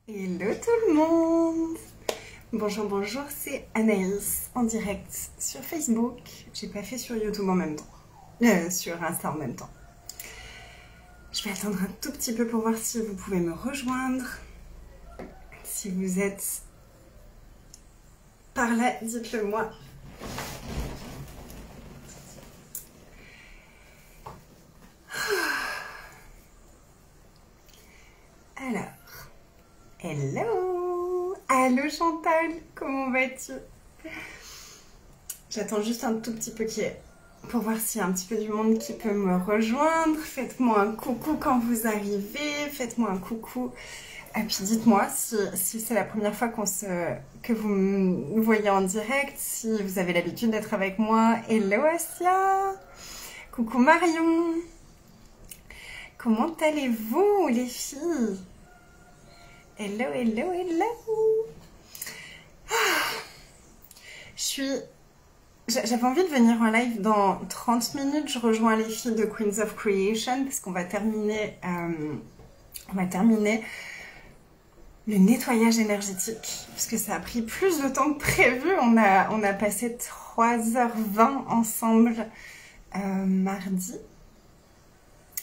Hello tout le monde! Bonjour, bonjour, c'est Anaïs en direct sur Facebook. J'ai pas fait sur YouTube en même temps, sur Insta en même temps. Je vais attendre un tout petit peu pour voir si vous pouvez me rejoindre. Si vous êtes par là, dites-le moi. Alors, hello! Allô Chantal, comment vas-tu? J'attends juste un tout petit peu pour voir s'il y a un petit peu du monde qui peut me rejoindre. Faites-moi un coucou quand vous arrivez, faites-moi un coucou. Et puis dites-moi si c'est la première fois que vous me voyez en direct, si vous avez l'habitude d'être avec moi. Hello Asia! Coucou Marion! Comment allez-vous les filles? Hello, hello, hello! J'avais envie de venir en live dans 30 minutes. Je rejoins les filles de Queens of Creation parce qu'on va terminer, le nettoyage énergétique parce que ça a pris plus de temps que prévu. On a passé 3h20 ensemble mardi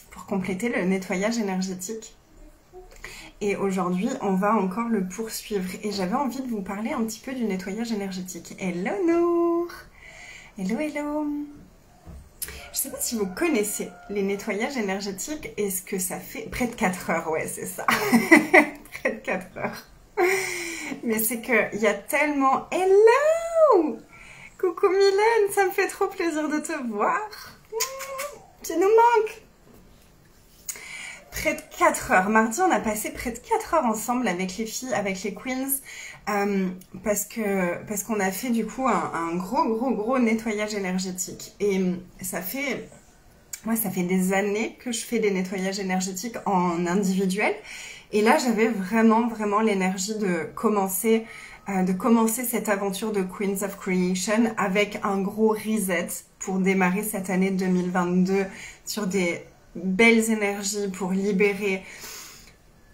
pour compléter le nettoyage énergétique. Et aujourd'hui, on va encore le poursuivre. Et j'avais envie de vous parler un petit peu du nettoyage énergétique. Hello Nour! Hello, hello! Je sais pas si vous connaissez les nettoyages énergétiques et ce que ça fait. Près de 4 heures, ouais, c'est ça. Près de 4 heures. Mais c'est qu'il y a tellement... Hello! Coucou Mylène, ça me fait trop plaisir de te voir. Tu nous manques. Près de 4 heures. Mardi, on a passé près de 4 heures ensemble avec les filles, avec les queens, parce qu'on a fait du coup un gros nettoyage énergétique. Et ça fait des années que je fais des nettoyages énergétiques en individuel. Et là, j'avais vraiment l'énergie de commencer cette aventure de Queens of Creation avec un gros reset pour démarrer cette année 2022 sur des belles énergies pour libérer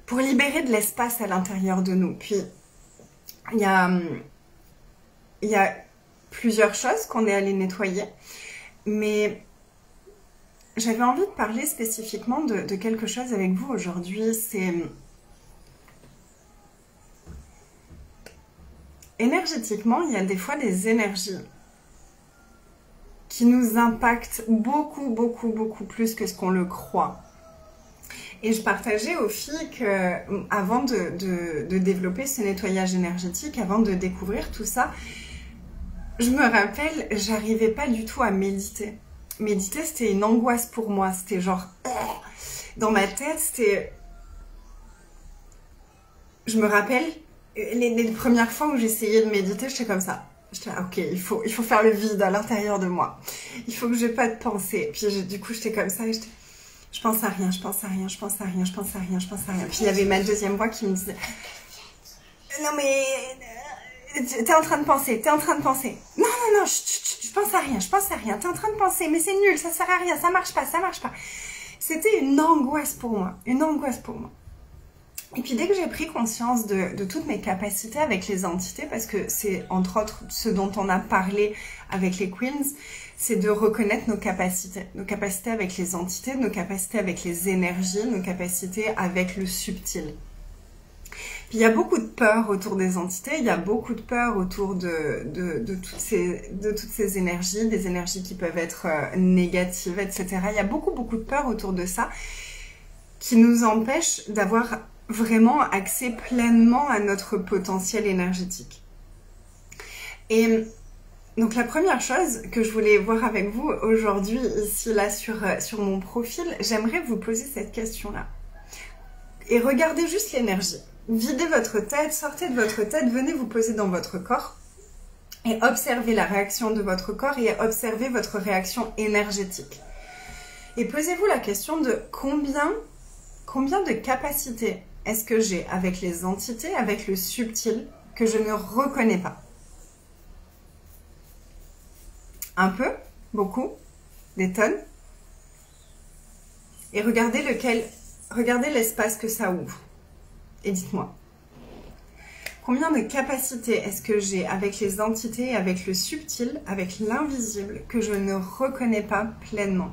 de l'espace à l'intérieur de nous. Puis il y a plusieurs choses qu'on est allé nettoyer, mais j'avais envie de parler spécifiquement de quelque chose avec vous aujourd'hui. C'est énergétiquement, il y a des fois des énergies qui nous impactent beaucoup plus que ce qu'on le croit. Et je partageais aux filles que avant de développer ce nettoyage énergétique, avant de découvrir tout ça, je me rappelle, j'arrivais pas du tout à méditer. Méditer, c'était une angoisse pour moi. C'était genre... Dans ma tête, c'était... Je me rappelle, les premières fois où j'essayais de méditer, j'étais comme ça. J'étais ok, il faut faire le vide à l'intérieur de moi. Il faut que j'ai pas de pensée. Puis du coup, j'étais comme ça et je pense à rien, je pense à rien, je pense à rien, je pense à rien, je pense à rien. Puis il y avait ma deuxième voix qui me disait non mais t'es en train de penser, t'es en train de penser. Non, je pense à rien, je pense à rien. T'es en train de penser, mais c'est nul, ça sert à rien, ça marche pas, ça marche pas. C'était une angoisse pour moi, une angoisse pour moi. Et puis dès que j'ai pris conscience de toutes mes capacités avec les entités, parce que c'est entre autres ce dont on a parlé avec les queens, c'est de reconnaître nos capacités avec les entités, nos capacités avec les énergies, nos capacités avec le subtil. Puis il y a beaucoup de peur autour des entités, il y a beaucoup de peur autour de toutes ces énergies, des énergies qui peuvent être négatives, etc. Il y a beaucoup de peur autour de ça qui nous empêche d'avoir vraiment accès pleinement à notre potentiel énergétique. Et donc la première chose que je voulais voir avec vous aujourd'hui, ici là sur mon profil, j'aimerais vous poser cette question-là. Et regardez juste l'énergie. Videz votre tête, sortez de votre tête, venez vous poser dans votre corps et observez la réaction de votre corps et observez votre réaction énergétique. Et posez-vous la question de combien de capacités est-ce que j'ai avec les entités, avec le subtil, que je ne reconnais pas? Un peu? Beaucoup? Des tonnes? Et regardez l'espace que ça ouvre. Et dites-moi. Combien de capacités est-ce que j'ai avec les entités, avec le subtil, avec l'invisible, que je ne reconnais pas pleinement?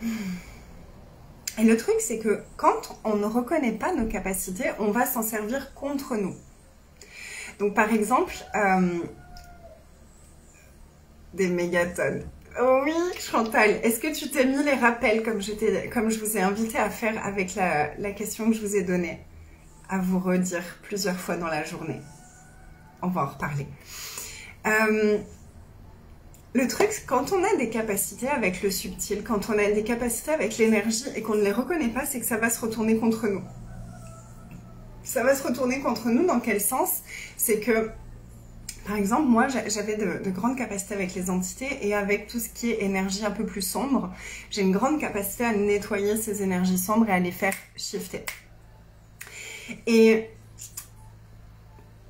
Et le truc, c'est que quand on ne reconnaît pas nos capacités, on va s'en servir contre nous. Donc par exemple, des mégatonnes. Oh oui, Chantal, est-ce que tu t'es mis les rappels comme je vous ai invité à faire avec la question que je vous ai donnée, à vous redire plusieurs fois dans la journée? On va en reparler. Le truc, quand on a des capacités avec le subtil, quand on a des capacités avec l'énergie et qu'on ne les reconnaît pas, c'est que ça va se retourner contre nous. Ça va se retourner contre nous dans quel sens? C'est que, par exemple, moi, j'avais de grandes capacités avec les entités et avec tout ce qui est énergie un peu plus sombre. J'ai une grande capacité à nettoyer ces énergies sombres et à les faire shifter. Et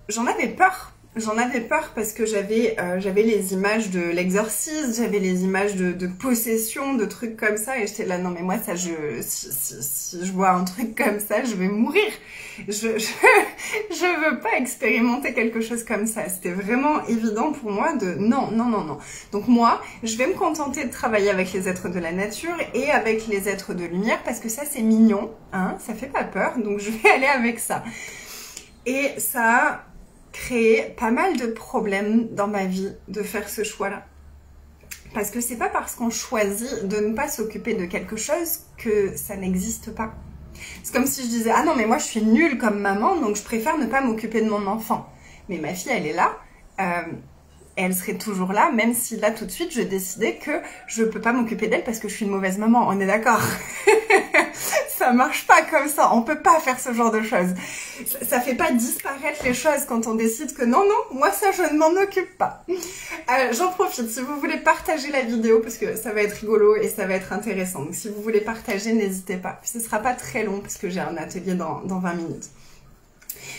j'en avais peur. J'en avais peur parce que j'avais les images de l'exorcisme, j'avais les images de possession, de trucs comme ça, et j'étais là, non mais moi ça, si je vois un truc comme ça, je vais mourir. Je veux pas expérimenter quelque chose comme ça. C'était vraiment évident pour moi de non. Donc moi, je vais me contenter de travailler avec les êtres de la nature et avec les êtres de lumière parce que ça c'est mignon, hein, ça fait pas peur, donc je vais aller avec ça. Et ça a créé pas mal de problèmes dans ma vie de faire ce choix-là. Parce que c'est pas parce qu'on choisit de ne pas s'occuper de quelque chose que ça n'existe pas. C'est comme si je disais, ah non mais moi je suis nulle comme maman, donc je préfère ne pas m'occuper de mon enfant. Mais ma fille elle est là, elle serait toujours là, même si là tout de suite je décidais que je peux pas m'occuper d'elle parce que je suis une mauvaise maman, on est d'accord? Ça marche pas comme ça, on peut pas faire ce genre de choses. Ça fait pas disparaître les choses quand on décide que non, moi ça je ne m'en occupe pas. J'en profite, si vous voulez partager la vidéo, parce que ça va être rigolo et ça va être intéressant. Donc si vous voulez partager, n'hésitez pas. Ce sera pas très long parce que j'ai un atelier dans 20 minutes.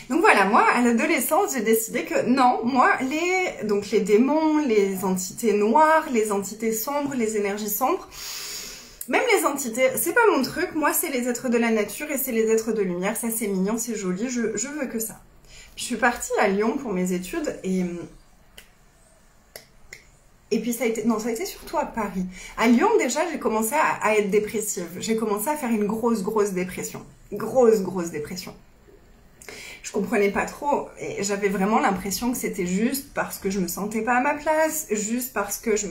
Donc voilà, moi, à l'adolescence, j'ai décidé que non, moi, les démons, les entités noires, les entités sombres, les énergies sombres, même les entités, c'est pas mon truc. Moi, c'est les êtres de la nature et c'est les êtres de lumière. Ça, c'est mignon, c'est joli, je veux que ça. Je suis partie à Lyon pour mes études et puis ça a été surtout à Paris. À Lyon, déjà, j'ai commencé à être dépressive. J'ai commencé à faire une grosse dépression. Grosse dépression. Je comprenais pas trop et j'avais vraiment l'impression que c'était juste parce que je me sentais pas à ma place, juste parce que je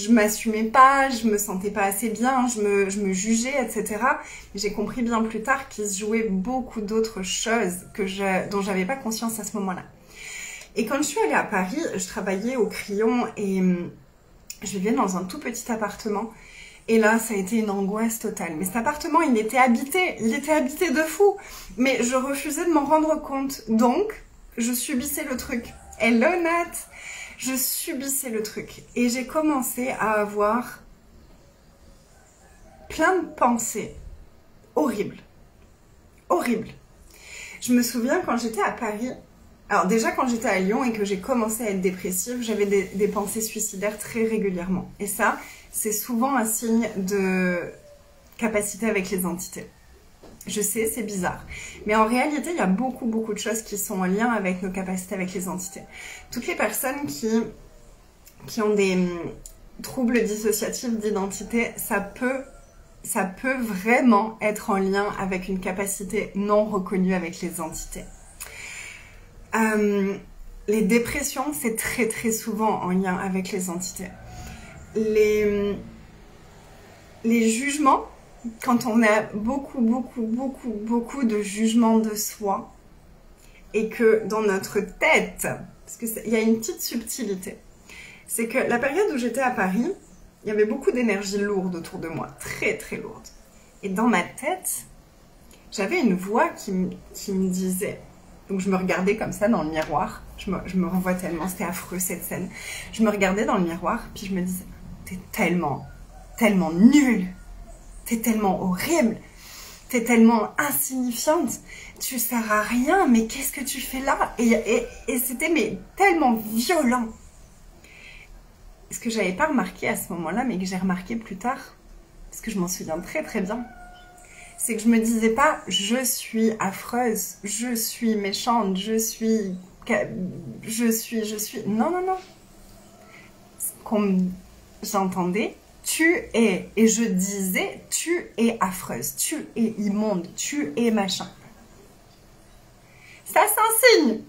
m'assumais pas, je me sentais pas assez bien, je me jugeais, etc. J'ai compris bien plus tard qu'il se jouait beaucoup d'autres choses dont j'avais pas conscience à ce moment-là. Et quand je suis allée à Paris, je travaillais au Crillon et je vivais dans un tout petit appartement. Et là, ça a été une angoisse totale. Mais cet appartement, il était habité de fou. Mais je refusais de m'en rendre compte. Donc, je subissais le truc. Hello Nat! Je subissais le truc. Et j'ai commencé à avoir plein de pensées horribles. Horribles. Je me souviens quand j'étais à Paris, alors déjà quand j'étais à Lyon et que j'ai commencé à être dépressive, j'avais des pensées suicidaires très régulièrement. Et ça, c'est souvent un signe de capacité avec les entités. Je sais, c'est bizarre. Mais en réalité, il y a beaucoup de choses qui sont en lien avec nos capacités avec les entités. Toutes les personnes qui ont des troubles dissociatifs d'identité, ça peut vraiment être en lien avec une capacité non reconnue avec les entités. Les dépressions, c'est très souvent en lien avec les entités. Les jugements, quand on a beaucoup de jugements de soi et que dans notre tête, parce qu'il y a une petite subtilité, c'est que la période où j'étais à Paris, il y avait beaucoup d'énergie lourde autour de moi, très lourde. Et dans ma tête, j'avais une voix qui me disait, donc je me regardais comme ça dans le miroir, je me revois tellement, c'était affreux cette scène, je me regardais dans le miroir, puis je me disais, t'es tellement nulle, t'es tellement horrible, t'es tellement insignifiante, tu sers à rien, mais qu'est-ce que tu fais là? Et c'était tellement violent. Ce que j'avais pas remarqué à ce moment-là, mais que j'ai remarqué plus tard, parce que je m'en souviens très bien, C'est que je me disais pas je suis affreuse, je suis méchante, je suis. Non, non, non. Comme j'entendais, tu es. Et je disais, tu es affreuse, tu es immonde, tu es machin. Ça, c'est un signe.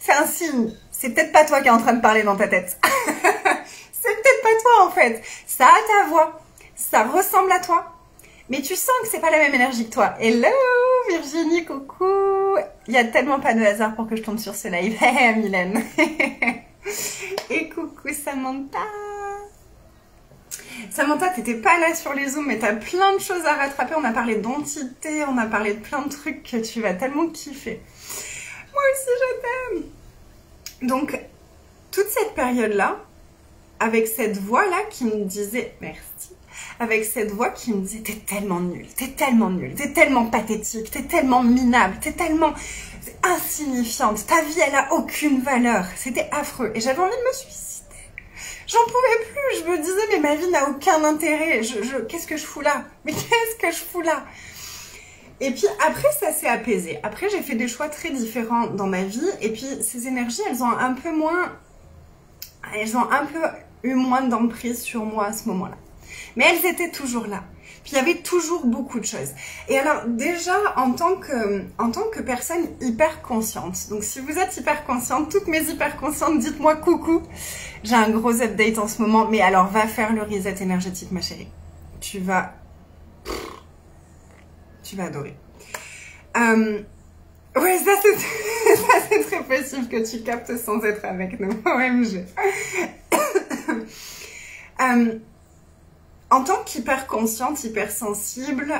C'est un signe. C'est peut-être pas toi qui es en train de parler dans ta tête. C'est peut-être pas toi en fait. Ça a ta voix. Ça ressemble à toi. Mais tu sens que c'est pas la même énergie que toi. Hello Virginie, coucou. Il y a tellement pas de hasard pour que je tombe sur ce live. Hey Mylène. Et coucou Samantha. Samantha, t'étais pas là sur les zooms, mais t'as plein de choses à rattraper. On a parlé d'entité, on a parlé de plein de trucs que tu vas tellement kiffer. Moi aussi je t'aime. Donc, toute cette période-là, avec cette voix-là qui me disait merci, avec cette voix qui me disait t'es tellement nul, t'es tellement nul, t'es tellement pathétique, t'es tellement minable, t'es tellement insignifiante, ta vie elle a aucune valeur, c'était affreux et j'avais envie de me suicider, j'en pouvais plus, je me disais mais ma vie n'a aucun intérêt, qu'est-ce que je fous là, mais qu'est-ce que je fous là? Et puis après ça s'est apaisé, après j'ai fait des choix très différents dans ma vie et puis ces énergies elles ont un peu eu moins d'emprise sur moi à ce moment-là. Mais elles étaient toujours là. Puis il y avait toujours beaucoup de choses. Et alors déjà, en tant que personne hyper consciente, donc si vous êtes hyper consciente, toutes mes hyper conscientes, dites-moi coucou. J'ai un gros update en ce moment, mais alors va faire le reset énergétique ma chérie. Tu vas adorer. Ouais, ça c'est très possible que tu captes sans être avec nous. OMG. En tant qu'hyper consciente, hyper sensible,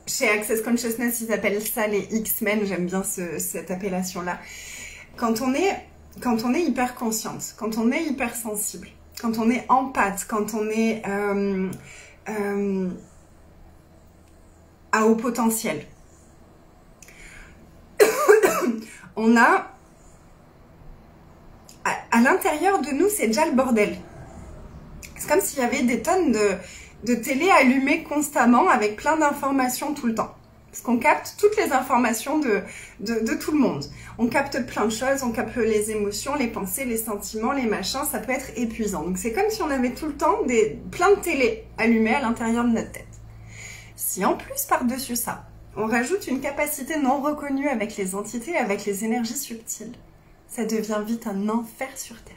chez Access Consciousness, ils appellent ça les X-Men, j'aime bien cette appellation-là. Quand on est hyper consciente, quand on est hyper sensible, quand on est empathe, quand on est à haut potentiel, on a à l'intérieur de nous, c'est déjà le bordel. C'est comme s'il y avait des tonnes de télé allumées constamment avec plein d'informations tout le temps. Parce qu'on capte toutes les informations de tout le monde. On capte plein de choses, on capte les émotions, les pensées, les sentiments, les machins, ça peut être épuisant. Donc c'est comme si on avait tout le temps plein de télé allumées à l'intérieur de notre tête. Si en plus par-dessus ça, on rajoute une capacité non reconnue avec les entités, avec les énergies subtiles, ça devient vite un enfer sur Terre.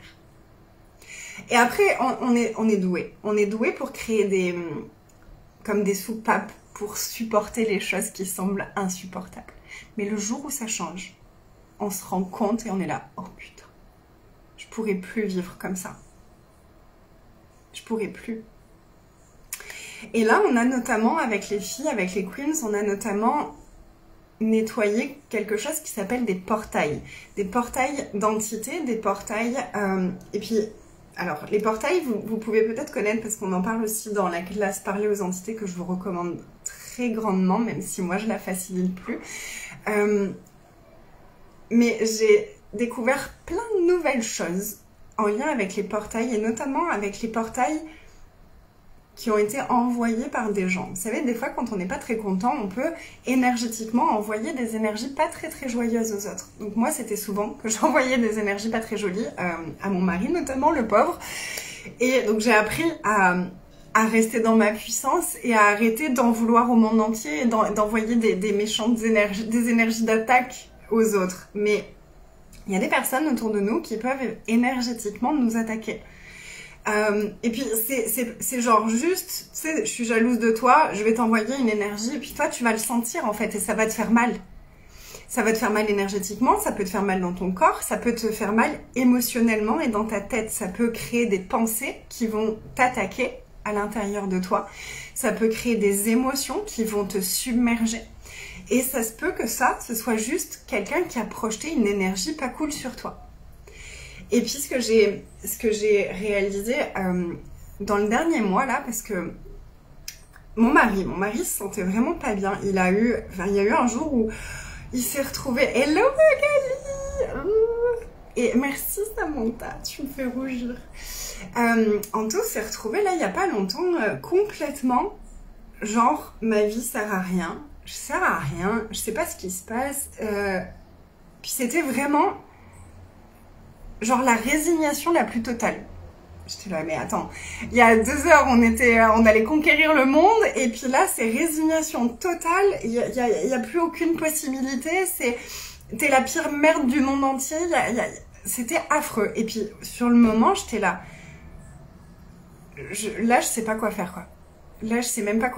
Et après, on est doué. On est doué pour créer comme des soupapes pour supporter les choses qui semblent insupportables. Mais le jour où ça change, on se rend compte et on est là, oh putain, je pourrais plus vivre comme ça. Je pourrais plus. Et là, on a notamment, avec les filles, avec les queens, on a notamment nettoyé quelque chose qui s'appelle des portails. Des portails d'entités, des portails... et puis, alors, les portails, vous pouvez peut-être connaître, parce qu'on en parle aussi dans la classe Parler aux entités, que je vous recommande très grandement, même si moi, je la facilite plus. Mais j'ai découvert plein de nouvelles choses en lien avec les portails, et notamment avec les portails qui ont été envoyés par des gens. Vous savez, des fois, quand on n'est pas très content, on peut énergétiquement envoyer des énergies pas très très joyeuses aux autres. Donc moi, c'était souvent que j'envoyais des énergies pas très jolies à mon mari, notamment le pauvre. Et donc j'ai appris à rester dans ma puissance et à arrêter d'en vouloir au monde entier et d'envoyer des méchantes énergies, des énergies d'attaque aux autres. Mais il y a des personnes autour de nous qui peuvent énergétiquement nous attaquer. Et puis c'est genre juste, tu sais, je suis jalouse de toi, je vais t'envoyer une énergie et puis toi tu vas le sentir en fait et ça va te faire mal. Ça va te faire mal énergétiquement, ça peut te faire mal dans ton corps, ça peut te faire mal émotionnellement et dans ta tête. Ça peut créer des pensées qui vont t'attaquer à l'intérieur de toi. Ça peut créer des émotions qui vont te submerger. Et ça se peut que ce soit juste quelqu'un qui a projeté une énergie pas cool sur toi. Et puis ce que j'ai réalisé dans le dernier mois là, parce que mon mari se sentait vraiment pas bien. Il y a eu un jour où il s'est retrouvé. Hello Magali, et merci Samantha, tu me fais rougir. Anto s'est retrouvé là il y a pas longtemps complètement genre ma vie sert à rien, je sers à rien, je sais pas ce qui se passe. Puis c'était vraiment genre la résignation la plus totale. J'étais là, mais attends, il y a 2 heures, on allait conquérir le monde, et puis là, c'est résignation totale, il y a plus aucune possibilité, t'es la pire merde du monde entier, c'était affreux. Et puis, sur le moment, j'étais là, là, je sais pas quoi faire, quoi. Là, je sais même pas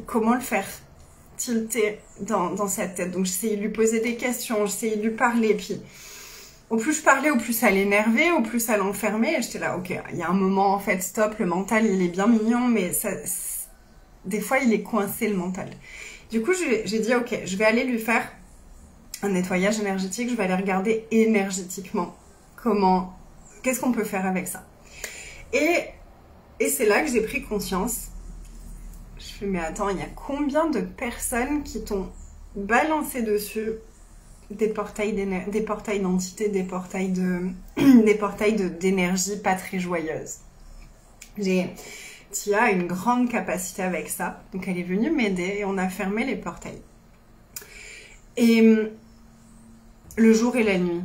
comment le faire tilter dans sa tête. Donc, j'essayais de lui poser des questions, j'essayais de lui parler, puis... Au plus je parlais, au plus ça l'énervait, au plus ça l'enfermait. Et j'étais là, ok, il y a un moment, en fait, stop, le mental, il est bien mignon, mais des fois, il est coincé, le mental. Du coup, j'ai dit, ok, je vais aller lui faire un nettoyage énergétique, je vais aller regarder énergétiquement qu'est-ce qu'on peut faire avec ça. Et c'est là que j'ai pris conscience. Je fais, mais attends, il y a combien de personnes qui t'ont balancé dessus des portails d'entités, des portails d'énergie pas très joyeuse. Tia a une grande capacité avec ça, donc elle est venue m'aider et on a fermé les portails. Et le jour et la nuit.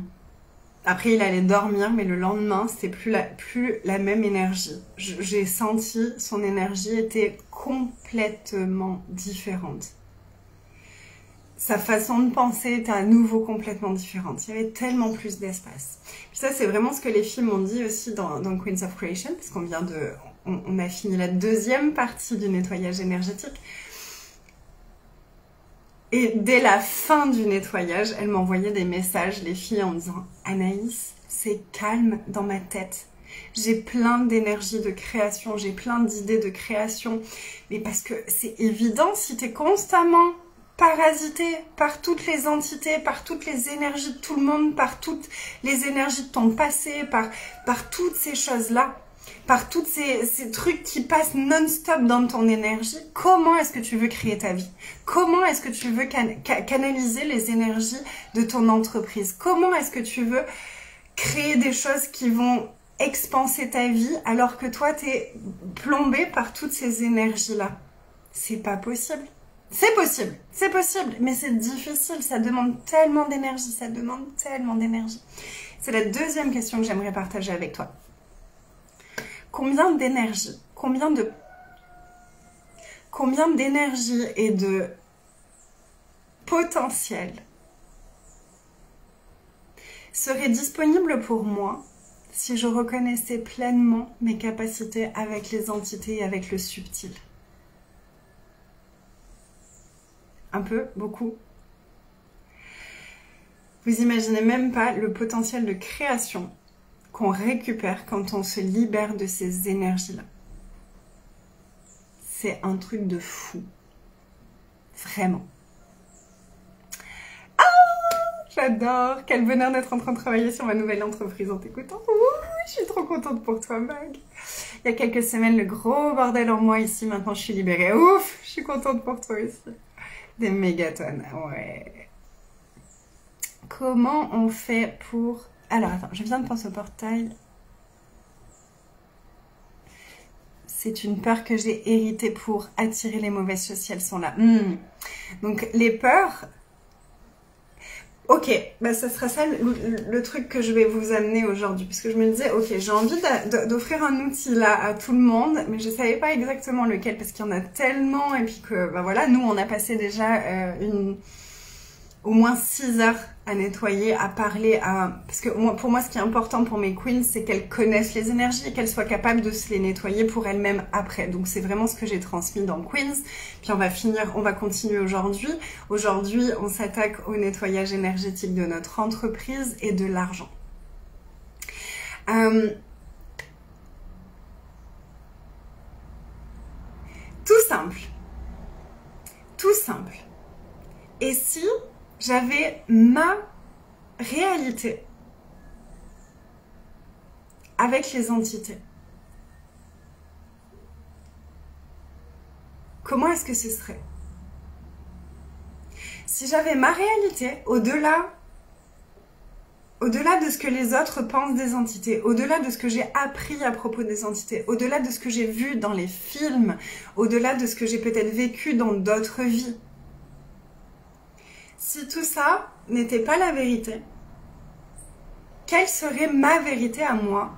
Après, il allait dormir, mais le lendemain, c'était plus la même énergie. J'ai senti son énergie était complètement différente. Sa façon de penser était à nouveau complètement différente. Il y avait tellement plus d'espace. Puis ça, c'est vraiment ce que les filles m'ont dit aussi dans Queens of Creation, parce qu'on on a fini la 2e partie du nettoyage énergétique. Et dès la fin du nettoyage, elles m'envoyaient des messages, les filles, en me disant « Anaïs, c'est calme dans ma tête. J'ai plein d'énergie de création, j'ai plein d'idées de création. Mais parce que c'est évident, si tu es constamment... parasité par toutes les entités, par toutes les énergies de tout le monde, par toutes les énergies de ton passé, par toutes ces choses-là, par tous ces trucs qui passent non-stop dans ton énergie, comment est-ce que tu veux créer ta vie? Comment est-ce que tu veux canaliser les énergies de ton entreprise? Comment est-ce que tu veux créer des choses qui vont expanser ta vie alors que toi, t'es plombé par toutes ces énergies-là? C'est pas possible. C'est possible, mais c'est difficile, ça demande tellement d'énergie, C'est la 2e question que j'aimerais partager avec toi. Combien d'énergie, combien d'énergie et de potentiel serait disponible pour moi si je reconnaissais pleinement mes capacités avec les entités et avec le subtil? Un peu, beaucoup. Vous imaginez même pas le potentiel de création qu'on récupère quand on se libère de ces énergies-là. C'est un truc de fou. Vraiment. Ah, j'adore. Quel bonheur d'être en train de travailler sur ma nouvelle entreprise en t'écoutant. Je suis trop contente pour toi, Mag. Il y a quelques semaines, le gros bordel en moi ici. Maintenant, je suis libérée. Ouf, je suis contente pour toi aussi. Des mégatonnes, ouais. Comment on fait pour... Alors, attends, je viens de penser au portail. C'est une peur que j'ai héritée pour attirer les mauvaises choses si elles sont là. Donc, les peurs... Ok, bah ça sera ça le truc que je vais vous amener aujourd'hui. Parce que je me disais, ok, j'ai envie d'offrir un outil là à tout le monde, mais je savais pas exactement lequel parce qu'il y en a tellement. Et puis que, bah voilà, nous on a passé déjà au moins 6 heures à nettoyer, à parler, parce que pour moi ce qui est important pour mes queens, c'est qu'elles connaissent les énergies et qu'elles soient capables de se les nettoyer pour elles-mêmes après. Donc c'est vraiment ce que j'ai transmis dans Queens. Puis on va continuer aujourd'hui. Aujourd'hui, on s'attaque au nettoyage énergétique de notre entreprise et de l'argent. Tout simple. Tout simple. Et si j'avais ma réalité avec les entités, comment est-ce que ce serait? Si j'avais ma réalité au-delà Au-delà de ce que les autres pensent des entités, au-delà de ce que j'ai appris à propos des entités, au-delà de ce que j'ai vu dans les films, au-delà de ce que j'ai peut-être vécu dans d'autres vies. Si tout ça n'était pas la vérité, quelle serait ma vérité à moi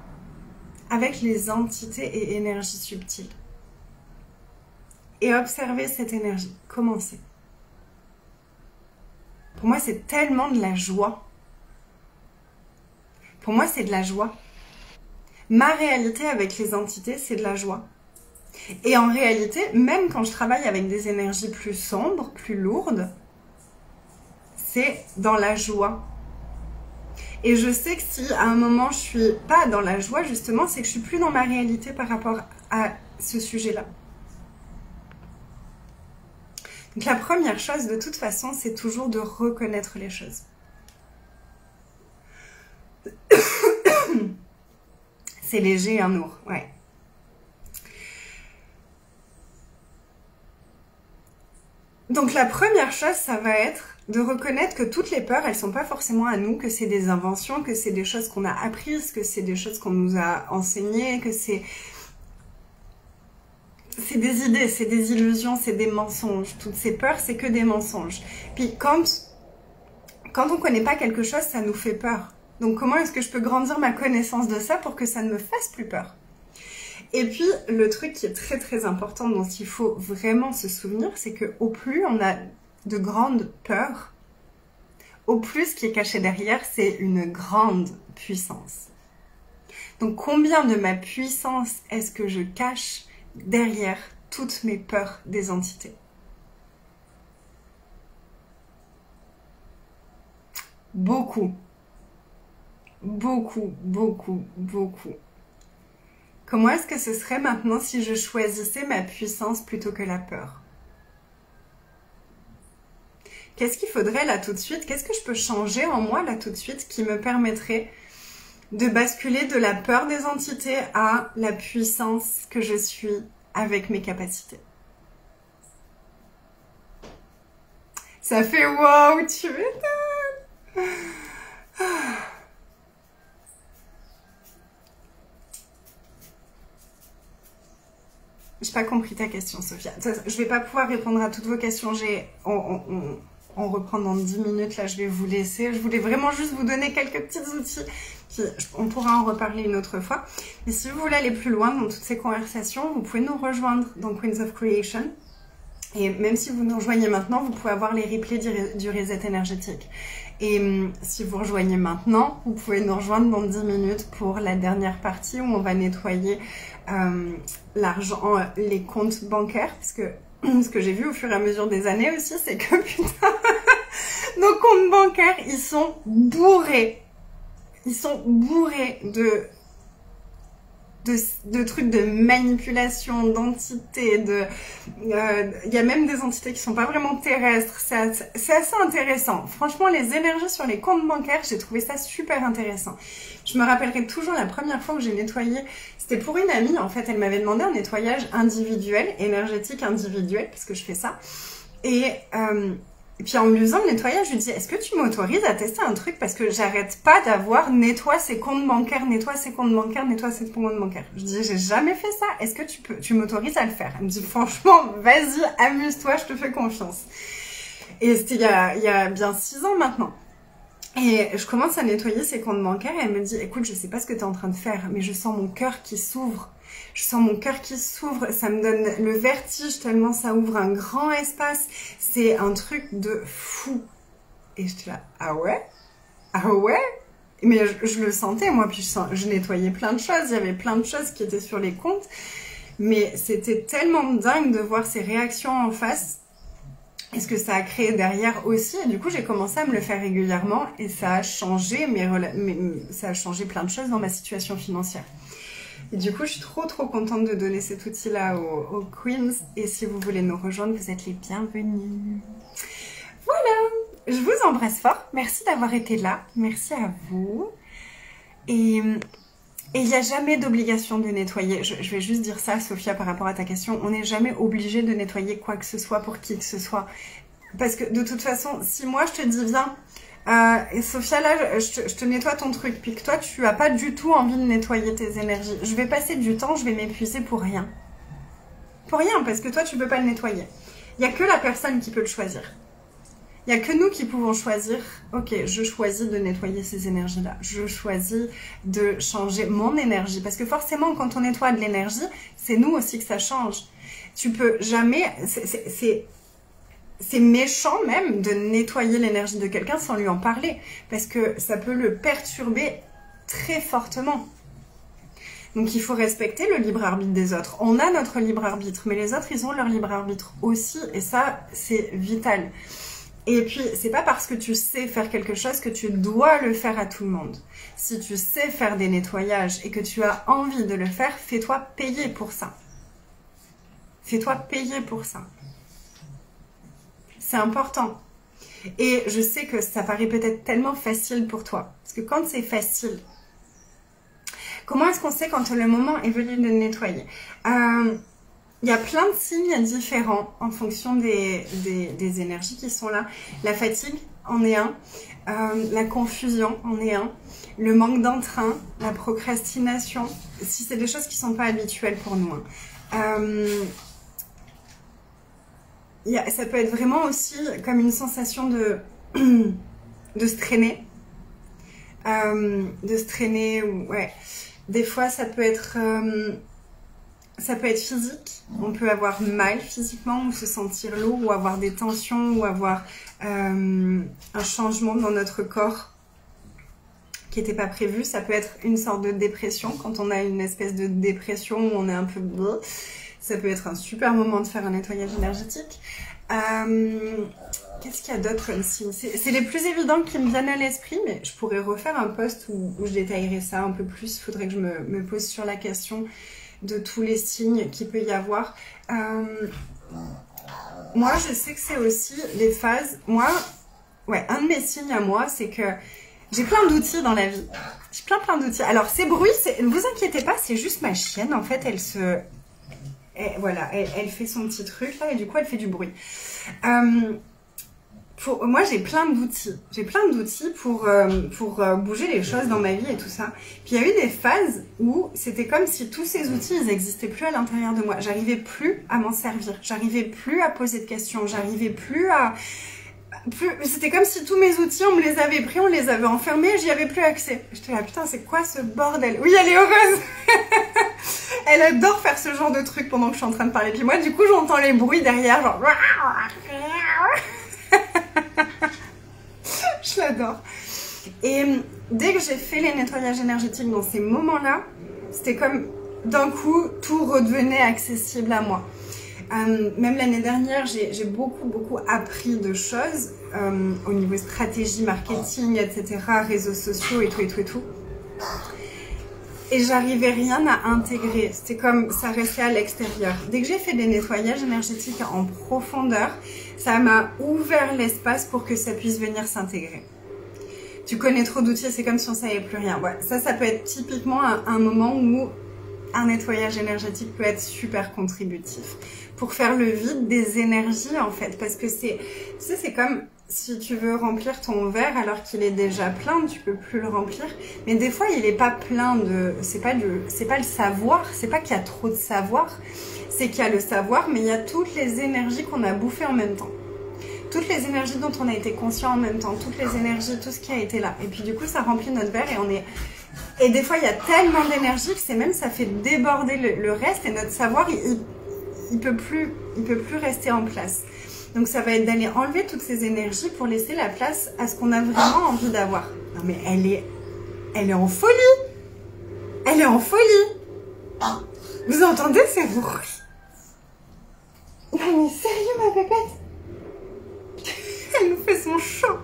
avec les entités et énergies subtiles? Et observer cette énergie, commencer. Pour moi, c'est tellement de la joie. Pour moi, c'est de la joie. Ma réalité avec les entités, c'est de la joie. Et en réalité, même quand je travaille avec des énergies plus sombres, plus lourdes, c'est dans la joie. Et je sais que si à un moment je suis pas dans la joie, justement, c'est que je suis plus dans ma réalité par rapport à ce sujet-là. Donc la première chose, de toute façon, c'est toujours de reconnaître les choses. C'est léger, un ours, ouais. Donc la première chose, ça va être de reconnaître que toutes les peurs, elles sont pas forcément à nous, que c'est des inventions, que c'est des choses qu'on a apprises, que c'est des choses qu'on nous a enseignées, que c'est des idées, c'est des illusions, c'est des mensonges. Toutes ces peurs, c'est que des mensonges. Puis quand on connaît pas quelque chose, ça nous fait peur. Donc comment est-ce que je peux grandir ma connaissance de ça pour que ça ne me fasse plus peur? Et puis le truc qui est très très important dont il faut vraiment se souvenir, c'est que au plus on a de grandes peurs, au plus ce qui est caché derrière, c'est une grande puissance. Donc combien de ma puissance est-ce que je cache derrière toutes mes peurs des entités? Beaucoup. Beaucoup, beaucoup, beaucoup. Comment est-ce que ce serait maintenant si je choisissais ma puissance plutôt que la peur? Qu'est-ce qu'il faudrait là tout de suite? Qu'est-ce que je peux changer en moi là tout de suite qui me permettrait de basculer de la peur des entités à la puissance que je suis avec mes capacités? Ça fait waouh, tu m'étonnes! J'ai pas compris ta question, Sophia. Je vais pas pouvoir répondre à toutes vos questions. On reprend dans 10 minutes. Là, je vais vous laisser. Je voulais vraiment juste vous donner quelques petits outils. Puis, on pourra en reparler une autre fois. Mais si vous voulez aller plus loin dans toutes ces conversations, vous pouvez nous rejoindre dans Queens of Creation. Et même si vous nous rejoignez maintenant, vous pouvez avoir les replays du reset énergétique. Et si vous rejoignez maintenant, vous pouvez nous rejoindre dans 10 minutes pour la dernière partie où on va nettoyer l'argent, les comptes bancaires. Parce que ce que j'ai vu au fur et à mesure des années aussi, c'est que putain, nos comptes bancaires, ils sont bourrés. Ils sont bourrés de trucs de manipulation, d'entités, il y a même des entités qui sont pas vraiment terrestres, c'est assez intéressant. Franchement, les énergies sur les comptes bancaires, j'ai trouvé ça super intéressant. Je me rappellerai toujours la première fois que j'ai nettoyé, c'était pour une amie, en fait, elle m'avait demandé un nettoyage individuel, énergétique individuel, parce que je fais ça, et puis en me faisant le nettoyage, je lui dis, est-ce que tu m'autorises à tester un truc? Parce que j'arrête pas d'avoir nettoie ses comptes bancaires, nettoie ses comptes bancaires, nettoie ses comptes bancaires. Je dis, j'ai jamais fait ça. Est-ce que tu m'autorises à le faire? Elle me dit, franchement, vas-y, amuse-toi, je te fais confiance. Et c'était il y a bien 6 ans maintenant. Et je commence à nettoyer ses comptes bancaires et elle me dit, écoute, je sais pas ce que tu es en train de faire, mais je sens mon cœur qui s'ouvre. Je sens mon cœur qui s'ouvre, ça me donne le vertige tellement ça ouvre un grand espace. C'est un truc de fou. Et j'étais là, ah ouais? Ah ouais? Mais je le sentais, moi, puis je nettoyais plein de choses, il y avait plein de choses qui étaient sur les comptes. Mais c'était tellement dingue de voir ces réactions en face. Et ce que ça a créé derrière aussi. Et du coup, j'ai commencé à me le faire régulièrement et ça a changé, ça a changé plein de choses dans ma situation financière. Et du coup, je suis trop contente de donner cet outil-là aux Queens. Et si vous voulez nous rejoindre, vous êtes les bienvenus. Voilà, je vous embrasse fort. Merci d'avoir été là. Merci à vous. Et il n'y a jamais d'obligation de nettoyer. Je vais juste dire ça, Sophia, par rapport à ta question. On n'est jamais obligé de nettoyer quoi que ce soit pour qui que ce soit. Parce que de toute façon, si moi je te dis viens, Et Sophia, là, je te nettoie ton truc. Puis que toi, tu as pas du tout envie de nettoyer tes énergies. Je vais passer du temps, je vais m'épuiser pour rien. Pour rien, parce que toi, tu peux pas le nettoyer. Il y a que la personne qui peut le choisir. Il n'y a que nous qui pouvons choisir, ok, je choisis de nettoyer ces énergies-là. Je choisis de changer mon énergie. Parce que forcément, quand on nettoie de l'énergie, c'est nous aussi que ça change. Tu peux jamais... C'est méchant même de nettoyer l'énergie de quelqu'un sans lui en parler. Parce que ça peut le perturber très fortement. Donc il faut respecter le libre arbitre des autres. On a notre libre arbitre, mais les autres, ils ont leur libre arbitre aussi. Et ça, c'est vital. Et puis, c'est pas parce que tu sais faire quelque chose que tu dois le faire à tout le monde. Si tu sais faire des nettoyages et que tu as envie de le faire, fais-toi payer pour ça. Fais-toi payer pour ça. C'est important. Et je sais que ça paraît peut-être tellement facile pour toi. Parce que quand c'est facile, comment est-ce qu'on sait quand le moment est venu de nettoyer? Il y a plein de signes différents en fonction des énergies qui sont là. La fatigue en est un, la confusion en est un, le manque d'entrain, la procrastination, si c'est des choses qui ne sont pas habituelles pour nous. Ça peut être vraiment aussi comme une sensation de se traîner. De se traîner, ouais. Des fois, ça peut être physique, on peut avoir mal physiquement ou se sentir lourd ou avoir des tensions ou avoir un changement dans notre corps qui n'était pas prévu. Ça peut être une sorte de dépression, quand on a une espèce de dépression où on est un peu... Ça peut être un super moment de faire un nettoyage énergétique. Qu'est-ce qu'il y a d'autre comme signe? C'est les plus évidents qui me viennent à l'esprit, mais je pourrais refaire un post où je détaillerai ça un peu plus. Il faudrait que je me pose sur la question de tous les signes qu'il peut y avoir. Moi, je sais que c'est aussi les phases. Moi, ouais, un de mes signes à moi, c'est que j'ai plein d'outils dans la vie. J'ai plein d'outils. Alors, ces bruits, ne vous inquiétez pas, c'est juste ma chienne. En fait, voilà, elle fait son petit truc là et du coup, elle fait du bruit. Moi, j'ai plein d'outils. J'ai plein d'outils pour bouger les choses dans ma vie et tout ça. Puis il y a eu des phases où c'était comme si tous ces outils, ils n'existaient plus à l'intérieur de moi. J'arrivais plus à m'en servir. J'arrivais plus à poser de questions. J'arrivais plus à... C'était comme si tous mes outils, on me les avait pris, on les avait enfermés, j'y avais plus accès. J'étais là, putain, c'est quoi ce bordel? Oui, elle est heureuse. Elle adore faire ce genre de truc pendant que je suis en train de parler. Puis moi, du coup, j'entends les bruits derrière, genre... Je l'adore. Et dès que j'ai fait les nettoyages énergétiques dans ces moments-là, c'était comme d'un coup, tout redevenait accessible à moi. Même l'année dernière, j'ai beaucoup appris de choses au niveau stratégie, marketing, etc., réseaux sociaux et tout. Et j'arrivais rien à intégrer. C'était comme ça restait à l'extérieur. Dès que j'ai fait des nettoyages énergétiques en profondeur, ça m'a ouvert l'espace pour que ça puisse venir s'intégrer. Tu connais trop d'outils, c'est comme si on savait plus rien. Ouais, ça peut être typiquement un moment où un nettoyage énergétique peut être super contributif pour faire le vide des énergies en fait, parce que c'est comme si tu veux remplir ton verre alors qu'il est déjà plein, tu peux plus le remplir. Mais des fois, il est pas plein de, c'est pas le savoir, c'est pas qu'il y a trop de savoir, c'est qu'il y a le savoir, mais il y a toutes les énergies qu'on a bouffées en même temps. Toutes les énergies dont on a été conscient en même temps, toutes les énergies, tout ce qui a été là. Et puis du coup, ça remplit notre verre et on est... Et des fois, il y a tellement d'énergie que c'est même, ça fait déborder le reste et notre savoir, il peut plus rester en place. Donc ça va être d'aller enlever toutes ces énergies pour laisser la place à ce qu'on a vraiment envie d'avoir. Non mais elle est en folie. Elle est en folie. Vous entendez ces bruits? Non mais sérieux ma pépette? Elle nous fait son show.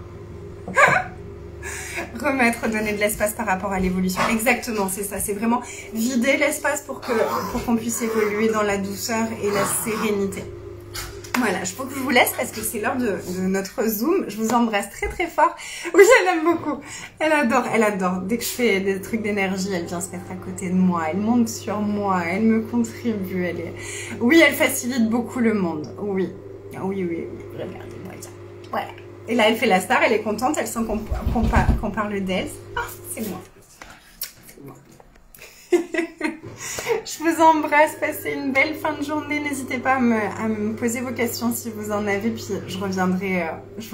Remettre, donner de l'espace par rapport à l'évolution. Exactement, c'est ça. C'est vraiment vider l'espace pour qu'on puisse évoluer dans la douceur et la sérénité. Voilà, je faut que je vous laisse parce que c'est l'heure de notre Zoom. Je vous embrasse très fort. Oui, elle aime beaucoup. Elle adore. Dès que je fais des trucs d'énergie, elle vient se mettre à côté de moi. Elle monte sur moi. Elle me contribue. Oui, elle facilite beaucoup le monde. Oui. Regardez-moi ça. Voilà. Et là, elle fait la star, elle est contente, elle sent qu'on parle d'elle. Ah, c'est moi. C'est moi. Je vous embrasse, passez une belle fin de journée. N'hésitez pas à me poser vos questions si vous en avez, puis je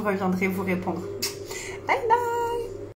reviendrai vous répondre. Bye bye.